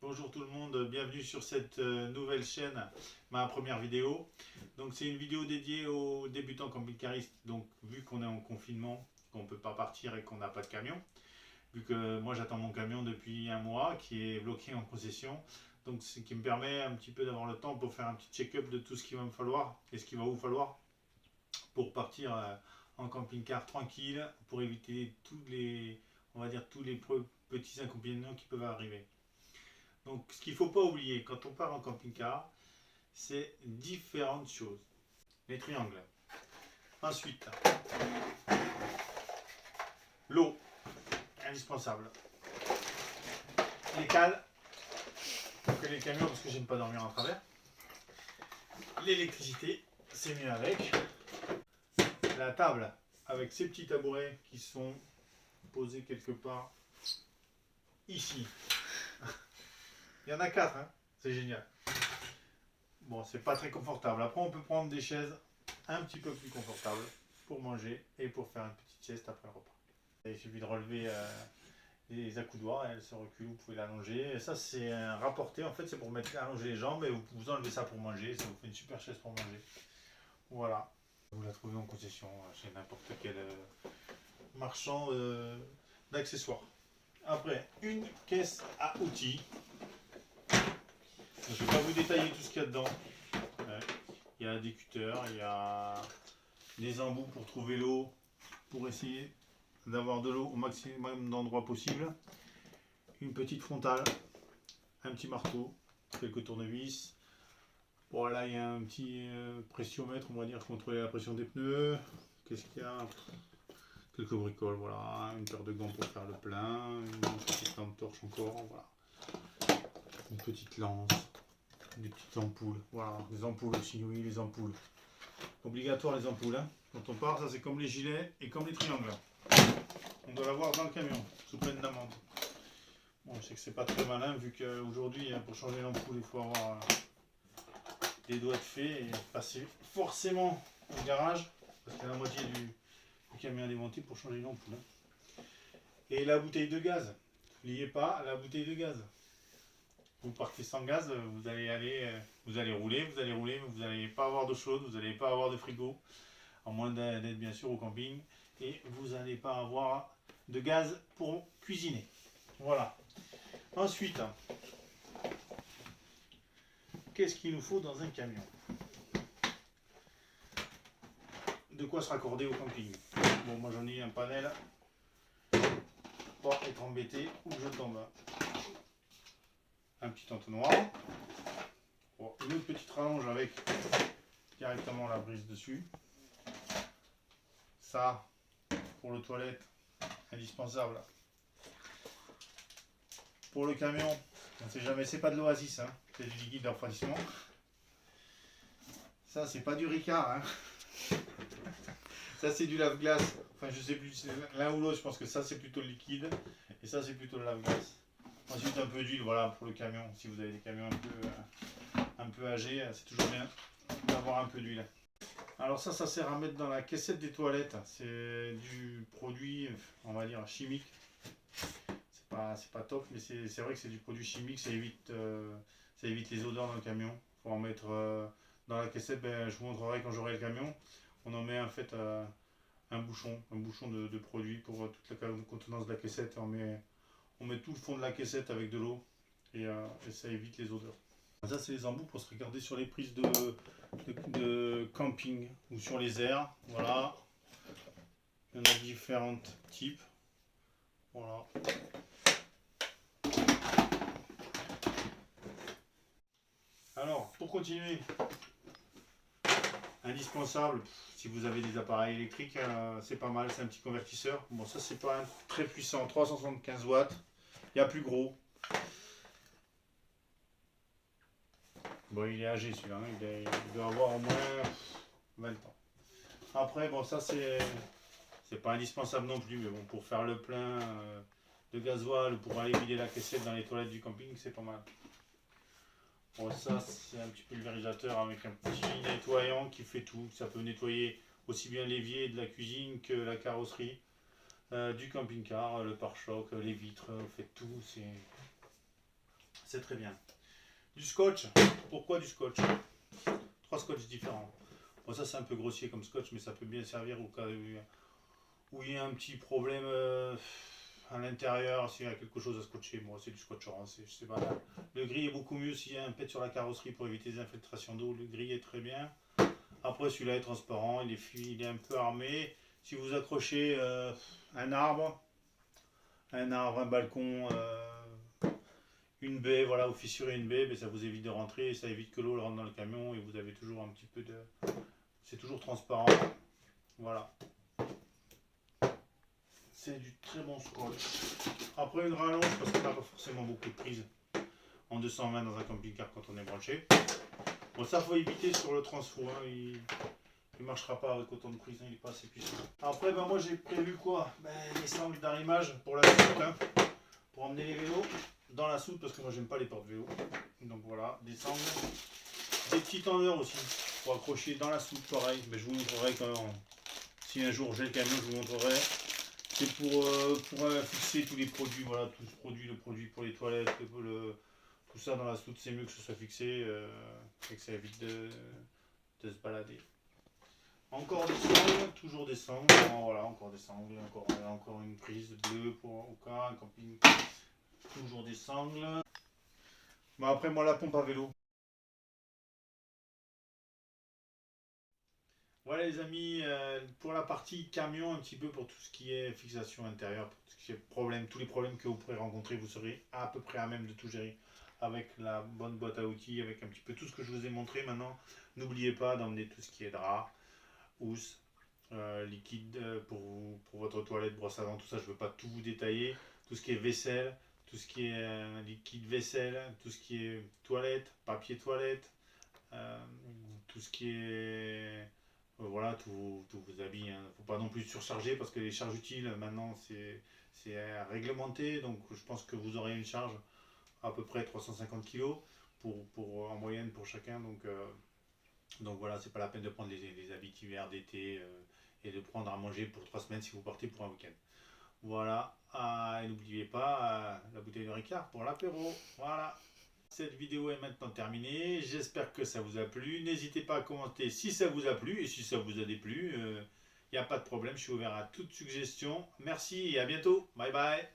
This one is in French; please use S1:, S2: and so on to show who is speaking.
S1: Bonjour tout le monde, bienvenue sur cette nouvelle chaîne, ma première vidéo. Donc c'est une vidéo dédiée aux débutants camping-caristes. Donc vu qu'on est en confinement, qu'on ne peut pas partir et qu'on n'a pas de camion, vu que moi j'attends mon camion depuis un mois qui est bloqué en concession, donc ce qui me permet un petit peu d'avoir le temps pour faire un petit check-up de tout ce qu'il va me falloir et ce qu'il va vous falloir pour partir en camping-car tranquille, pour éviter tous les, on va dire tous les petits inconvénients qui peuvent arriver. Donc, ce qu'il ne faut pas oublier quand on part en camping-car, c'est différentes choses. Les triangles. Ensuite, l'eau, indispensable. Les cales, pour que les camions, parce que j'aime pas dormir en travers. L'électricité, c'est mieux avec. La table, avec ces petits tabourets qui sont posés quelque part ici. Il y en a 4, hein, c'est génial. Bon, c'est pas très confortable. Après, on peut prendre des chaises un petit peu plus confortables pour manger et pour faire une petite sieste après le repas. Il suffit de relever les accoudoirs, elle se recule, vous pouvez l'allonger. Et ça, c'est un rapporté. En fait, c'est pour mettre allonger les jambes et vous enlevez ça pour manger. Ça vous fait une super chaise pour manger. Voilà. Vous la trouvez en concession chez n'importe quel marchand d'accessoires. Après, une caisse à outils. Je ne vais pas vous détailler tout ce qu'il y a dedans. Il y a des cutters, il y a des embouts pour trouver l'eau, pour essayer d'avoir de l'eau au maximum d'endroits possible. Une petite frontale, un petit marteau, quelques tournevis. Bon, là, il y a un petit pressiomètre, on va dire, contrôler la pression des pneus. Qu'est-ce qu'il y a? Quelques bricoles, voilà. Une paire de gants pour faire le plein. Une petite lampe torche encore, voilà. Une petite lance. Des petites ampoules, voilà, des ampoules aussi, oui, les ampoules. Obligatoire les ampoules, hein. Quand on part, ça c'est comme les gilets et comme les triangles. On doit l'avoir dans le camion, sous peine d'amende. Bon, je sais que c'est pas très malin, vu qu'aujourd'hui, pour changer l'ampoule, il faut avoir des doigts de fée et passer forcément au garage, parce que la moitié du camion est démonté pour changer l'ampoule. Hein. Et la bouteille de gaz, n'oubliez pas la bouteille de gaz. Vous partez sans gaz, vous allez rouler, mais vous n'allez pas avoir d'eau chaude, vous n'allez pas avoir de frigo, à moins d'être bien sûr au camping, et vous n'allez pas avoir de gaz pour cuisiner. Voilà. Ensuite, qu'est-ce qu'il nous faut dans un camion? De quoi se raccorder au camping. Bon, moi j'en ai un panel pour être embêté où je tombe. Un petit entonnoir, bon, une autre petite rallonge avec directement la brise dessus. Ça, pour le toilette, indispensable. Pour le camion, on ne sait jamais, c'est pas de l'Oasis, hein, c'est du liquide de refroidissement. Ça, c'est pas du Ricard, hein. Ça, c'est du lave-glace. Enfin, je sais plus, l'un ou l'autre, je pense que ça, c'est plutôt le liquide. Et ça, c'est plutôt le lave-glace. Ensuite, un peu d'huile, voilà, pour le camion. Si vous avez des camions un peu âgés, c'est toujours bien d'avoir un peu d'huile. Alors ça sert à mettre dans la caissette des toilettes. C'est du produit, on va dire, chimique. C'est pas top, mais c'est vrai que c'est du produit chimique. Ça évite les odeurs dans le camion. Il faut en mettre dans la caissette. Ben, je vous montrerai quand j'aurai le camion. On en met en fait un bouchon de produit pour toute la contenance de la caissette. On met tout le fond de la caissette avec de l'eau et ça évite les odeurs. Ça, c'est les embouts pour se regarder sur les prises de camping ou sur les airs. Voilà. Il y en a différents types. Voilà. Alors, pour continuer, indispensable, si vous avez des appareils électriques, c'est pas mal, c'est un petit convertisseur. Bon, ça, c'est pas très puissant, 375 watts. Il y a plus gros. Bon, il est âgé celui-là, hein. Il doit avoir au moins 20 ans. Après, bon, ça c'est pas indispensable non plus, mais bon, pour faire le plein de gasoil ou pour aller vider la caissette dans les toilettes du camping, c'est pas mal. Bon, ça c'est un petit pulvérisateur avec un petit nettoyant qui fait tout. Ça peut nettoyer aussi bien l'évier de la cuisine que la carrosserie du camping-car, le pare-choc, les vitres, fait tout. C'est C'est très bien. Du scotch. Pourquoi du scotch? 3 scotch différents. Bon, ça c'est un peu grossier comme scotch, mais ça peut bien servir au cas où il y a un petit problème à l'intérieur, s'il y a quelque chose à scotcher. Moi, c'est du scotch orange, c'est banal. Le gris est beaucoup mieux s'il y a un pet sur la carrosserie pour éviter les infiltrations d'eau. Le gris est très bien. Après, celui-là est transparent, il est un peu armé. Si vous accrochez un arbre, un balcon, une baie, voilà, vous fissurez une baie, mais ça vous évite de rentrer, ça évite que l'eau rentre dans le camion et vous avez toujours un petit peu de... C'est toujours transparent. Voilà. C'est du très bon scotch. Après une rallonge, parce qu'on n'a pas forcément beaucoup de prise en 220 dans un camping-car quand on est branché. Bon, ça faut éviter sur le transfo, hein, il ne marchera pas avec autant de prise, hein, il n'est pas assez puissant. Après, ben, moi j'ai prévu quoi? Les sangles d'arrimage pour la soute, hein, pour emmener les vélos dans la soute, parce que moi j'aime pas les porte-vélos. Donc voilà, des sangles. Des petits tendeurs aussi, pour accrocher dans la soute, pareil. Mais je vous montrerai quand, si un jour j'ai le camion, je vous montrerai. C'est pour fixer tous les produits, voilà, tout ce produit, le produit pour les toilettes, tout ça dans la soute, c'est mieux que ce soit fixé et que ça évite de se balader. Encore des sangles, toujours des sangles, voilà, encore des sangles, encore une prise bleue pour au cas, un camping, toujours des sangles. Bon, après moi la pompe à vélo. Voilà les amis, pour la partie camion, un petit peu pour tout ce qui est fixation intérieure, pour tout ce qui est problème, tous les problèmes que vous pourrez rencontrer, vous serez à peu près à même de tout gérer avec la bonne boîte à outils, avec un petit peu tout ce que je vous ai montré maintenant. N'oubliez pas d'emmener tout ce qui est drap, housse, liquide pour votre toilette, brosse à dents, tout ça, je ne veux pas tout vous détailler. Tout ce qui est vaisselle, tout ce qui est liquide vaisselle, tout ce qui est toilette, papier toilette, tout ce qui est... voilà, tous vos habits. Il ne faut pas non plus surcharger parce que les charges utiles, maintenant, c'est réglementé. Donc, je pense que vous aurez une charge à peu près 350 kg en moyenne pour chacun. Donc voilà, c'est pas la peine de prendre les habits d'hiver, d'été et de prendre à manger pour 3 semaines si vous partez pour un week-end. Voilà, et n'oubliez pas la bouteille de Ricard pour l'apéro. Voilà. Cette vidéo est maintenant terminée, j'espère que ça vous a plu. N'hésitez pas à commenter si ça vous a plu et si ça vous a déplu. Il n'y a pas de problème, je suis ouvert à toute suggestion. Merci et à bientôt. Bye bye.